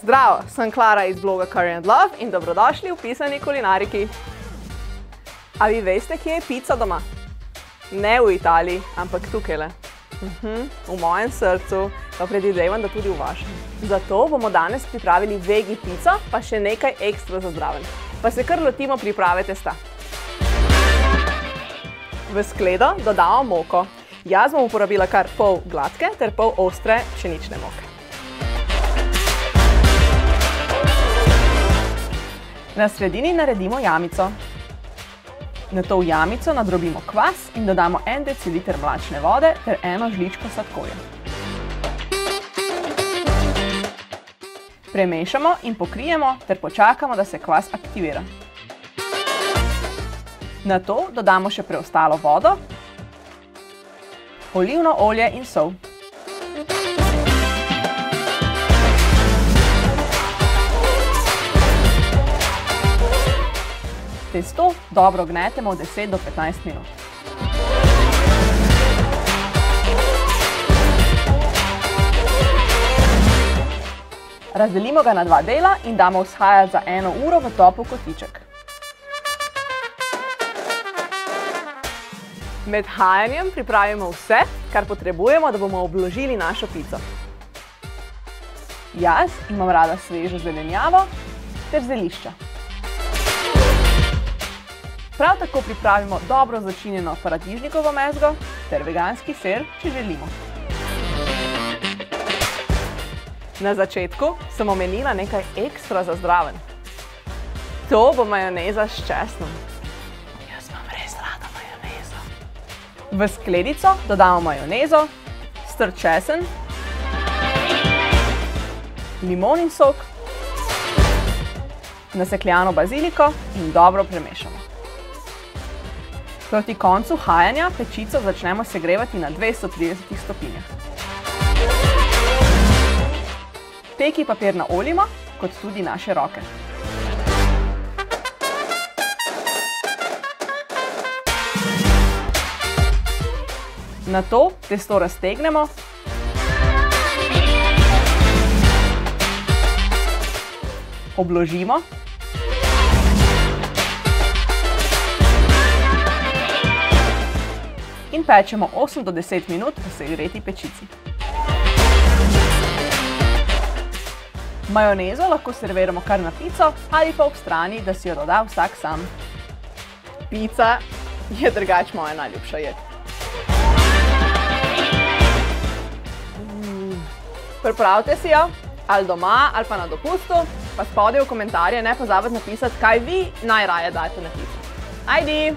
Zdravo, sem Klara iz bloga Curry & Love in dobrodošli v Pisani kulinariki. A vi veste, kje je pica doma? Ne v Italiji, ampak tukajle. V mojem srcu, pa predvidevam, da tudi v vašem. Zato bomo danes pripravili vegi pico, pa še nekaj ekstra za zraven. Pa se kar lotimo priprave testa. V skledo dodamo moko. Jaz bom uporabila kar pol gladke ter pol ostre pšenične moke. Na sredini naredimo jamico. Nato v jamico nadrobimo kvas in dodamo 1 deciliter mlačne vode ter 1 žličko sladkorja. Premešamo in pokrijemo ter počakamo, da se kvas aktivira. Nato dodamo še preostalo vodo, olivno olje in sol. Testo dobro gnetemo od 10 do 15 minut. Razdelimo ga na 2 dela in damo vzhajati za 1 uro v topel kotiček. Med hajanjem pripravimo vse, kar potrebujemo, da bomo obložili našo pico. Jaz imam rada svežo zelenjavo ter zelišča. Prav tako pripravimo dobro začinjeno paradižnikovo mezgo ter veganski sir, če želimo. Na začetku sem omenila nekaj ekstra za zraven. To bo majoneza s česnom. Jaz imam res rada majonezo. V skledico dodamo majonezo, strt česen, limonin sok, nasekljano baziliko in dobro premešamo. Proti koncu hajanja pečico začnemo segrevati na 230 stopinjah. Peki papir naoljimo, kot tudi naše roke. Nato testo raztegnemo, obložimo in pečemo 8 do 10 minut v segreti pečici. Majonezo lahko serviramo kar na pico ali pa ob strani, da si jo doda vsak sam. Pica je drugače moja najljubša jed. Pripravite si jo, ali doma, ali pa na dopustu, pa spodaj v komentarje ne pozabite napisati, kaj vi najraje dajete na pico. Ajdi!